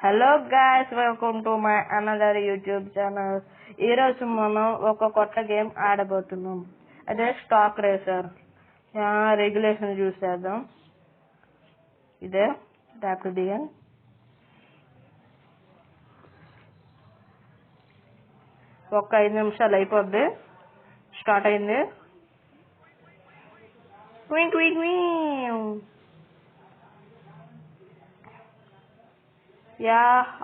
Hello guys, welcome to my another YouTube channel. ఈరోజు మనం ఒక కొత్త గేమ్ ఆడబోతున్నాం. అదే స్టాక్ రేసర్. రెగ్యులేషన్ చూసేద్దాం. ఇదే ట్యాప్ టు బిగిన్. ఒక 5 నిమిషాలు అయిపోద్ది. స్టార్ట్ అయింది. Tween tween tween.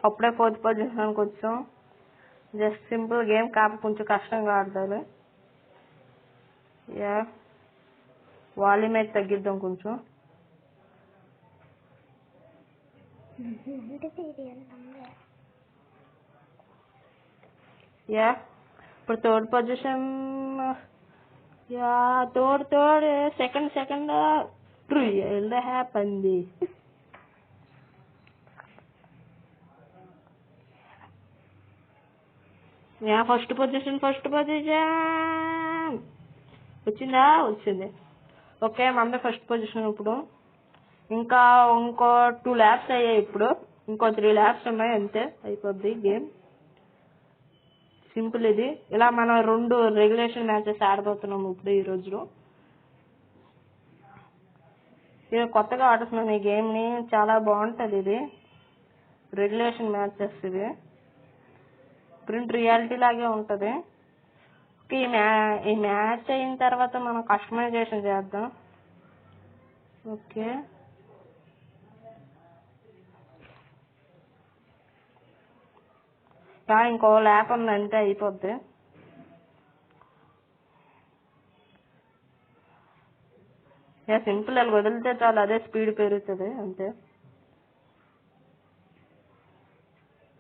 అప్పుడే 4th పొజిషన్కి వచ్చాం. జస్ట్ సింపుల్ గేమ్, కాకపోతే కొంచెం కష్టంగా ఆడతారు. వాల్యూమ్ అయితే తగ్గిద్దాం కొంచెం. ఇప్పుడు 3rd పొజిషన్. థర్డ్ సెకండ్ ట్రూ హ్యాపంది. ఫస్ట్ పొజిషన్ వచ్చింది. ఓకే, మనది ఫస్ట్ పొజిషన్. ఇప్పుడు ఇంకో 2 ల్యాప్స్ అయ్యాయి. ఇప్పుడు ఇంకో 3 ల్యాప్స్ ఉన్నాయి, అంతే అయిపోద్ది గేమ్. సింపుల్ ఇది. ఇలా మనం 2 రెగ్యులేషన్ మ్యాచెస్ ఆడబోతున్నాము ఇప్పుడు ఈ రోజు. నేను కొత్తగా ఆడుతున్నాను ఈ గేమ్ ని. చాలా బాగుంటది ఇది. రెగ్యులేషన్ మ్యాచెస్ ఇది ప్రింట్ రియాలిటీ లాగే ఉంటది. ఈ మ్యాచ్ అయిన తర్వాత మనం కస్టమైజేషన్ చేద్దాం. ఓకే, ఇంకో ల్యాప్ ఉంది, అంతే అయిపోద్ది. సింపుల్, అలా వదిలితే చాలు, అదే స్పీడ్ పెరుగుతుంది అంతే.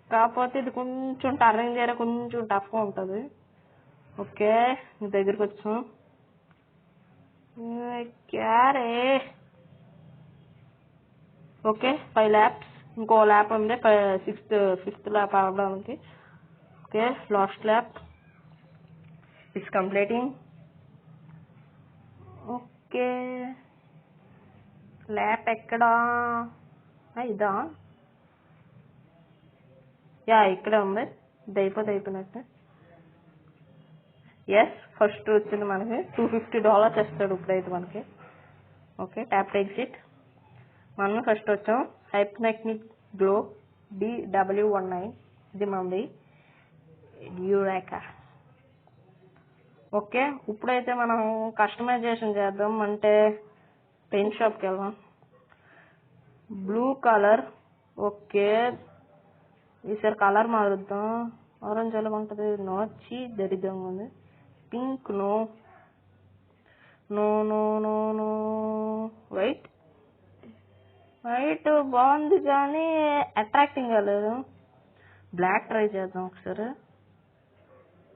కాకపోతే ఇది కొంచెం టర్నింగ్ దగ్గర కొంచెం టఫ్గా ఉంటుంది. ఓకే, మీ దగ్గరికి వచ్చాం. క్యారే. Okay, 5 laps. ఇంకో ల్యాప్ ఉంది, 5th ల్యాప్ అవడానికి. Okay, last lap it's completing. Okay, lap ఎక్కడా? ఇదా? ఇక్కడే ఉంది. ఇది అయిపోయినట్టు. ఫస్ట్ వచ్చింది మనకి. $250 ఇస్తాడు ఇప్పుడైతే మనకి. Okay, tap exit. మనం ఫస్ట్ వచ్చాం. హైప్నెక్నిక్ గ్లో DW19. ఇది మనది డ్యూరాకా. ఓకే, ఇప్పుడైతే మనం కస్టమైజేషన్ చేద్దాం. అంటే పెయింట్ షాప్కి వెళ్దాం. Blue colour. ఓకే, ఈసారి కలర్ మారుద్దాం. ఆరెంజ్ ఎలా ఉంటుంది? నోచి దరిద్రంగా ఉంది. Pink. No no no no no white బాగుంది కానీ అట్రాక్టింగ్ గా లేదు. బ్లాక్ ట్రై చేద్దాం ఒకసారి.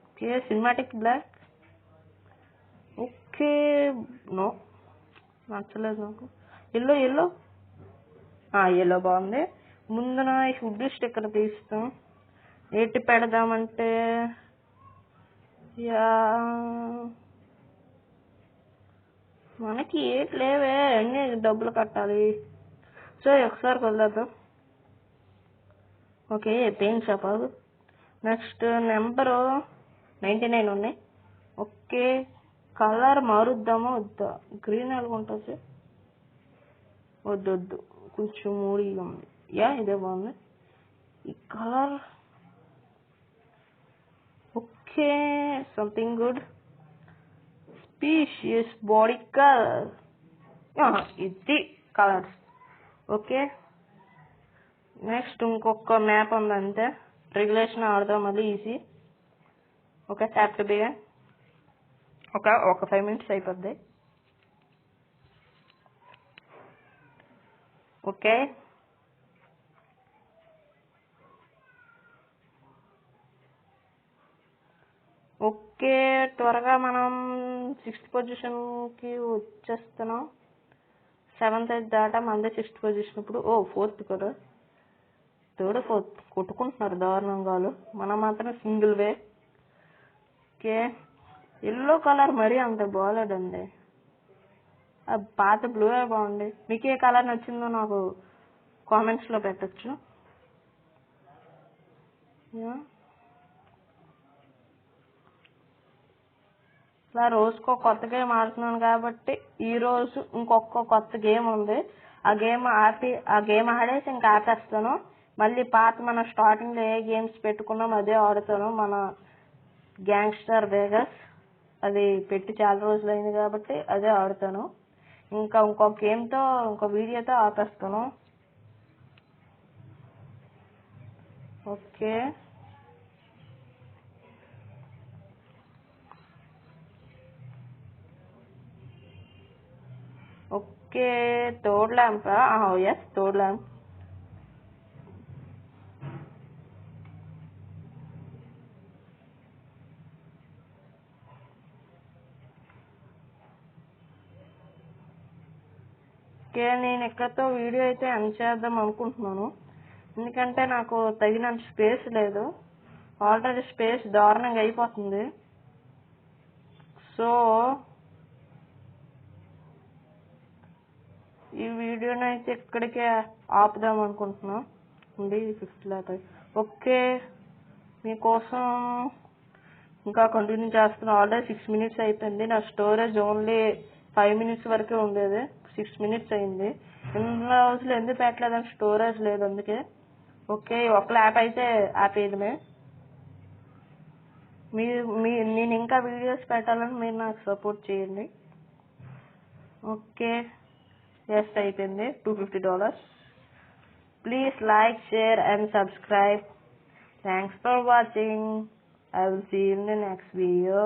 Okay, cinematic black. Okay, no నచ్చలేదు నాకు. ఎల్లో బాగుంది. ముందున ఫుడ్ స్టిక్కర్ తీస్తాం. ఎట్టి పెడదామంటే మనకి ఏటి లేవే, అన్ని డబ్బులు కట్టాలి. సో ఒకసారి వదిలేద్దాం. Okay, paint shop. Next number 99 ఉన్నాయి. ఓకే, కలర్ మారుద్దామా వద్దా? గ్రీన్ ఎలా ఉంటుంది? వద్దు, కొంచెం మూడీగా ఉంది. ఇదే బాగుంది ఈ colour. Okay, something good. Spacious body colour. ఇది కలర్స్. ఓకే, నెక్స్ట్ ఇంకొక మ్యాప్ ఉంది, అంతే. రెగ్యులేషన్ ఆడదాం, మళ్ళీ easy. Okay, tap to begin. ఒక 5 minutes అయిపోద్ది. ఓకే, త్వరగా మనం 6th పొజిషన్కి వచ్చేస్తున్నాం. 7th అయితే దాటా, మనదే 6th పొజిషన్ ఇప్పుడు. 4th కదా. 3rd 4th కొట్టుకుంటున్నారు దారుణంగా. మనం మాత్రం single way. Okay, yellow colour మరీ అంత బాగాలేదండి. పాత బ్లూ బాగుంది. మీకు ఏ కలర్ నచ్చిందో నాకు కామెంట్స్లో పెట్టచ్చు. ఇలా రోజుకో కొత్త గేమ్ ఆడుతున్నాను కాబట్టి ఈ రోజు ఇంకొక కొత్త గేమ్ ఉంది. ఆ గేమ్ ఆడేసి ఇంకా ఆపేస్తాను. మళ్ళీ పాత మన స్టార్టింగ్ లో ఏ గేమ్స్ పెట్టుకున్నాం అదే ఆడుతాను. మన గ్యాంగ్స్టర్ వేగస్ అది పెట్టి చాలా రోజులు అయింది కాబట్టి అదే ఆడుతాను. ఇంకా ఇంకో గేమ్తో ఇంకో వీడియోతో ఆపేస్తాను. Okay, okay. Third lamp, yes third lamp. Okay, నేను ఇక్కడతో వీడియో అయితే ఎండ్ చేద్దాం అనుకుంటున్నాను. ఎందుకంటే నాకు తగినంత స్పేస్ లేదు. ఆల్రెడీ స్పేస్ దారుణంగా అయిపోతుంది. సో ఈ వీడియోని అయితే ఇక్కడికే ఆపుదాం అనుకుంటున్నాం. 50 లాగా. ఓకే, మీకోసం ఇంకా కంటిన్యూ చేస్తున్నాను. ఆల్రెడీ 6 minutes అయిపోయింది. నా స్టోరేజ్ ఓన్లీ 5 minutes వరకే ఉండేది. 6 minutes అయింది. ఇన్ని రోజులు ఎందుకు పెట్టలేదని స్టోరేజ్ లేదు అందుకే. ఓకే, ఒక ల్యాప్ అయితే ఆపేయడమే. నేను ఇంకా వీడియోస్ పెట్టాలని మీరు నాకు సపోర్ట్ చేయండి. ఓకే, ఎస్ అయిపోయింది. $250. Please like, share and subscribe. Thanks for watching. I will see you in the next video.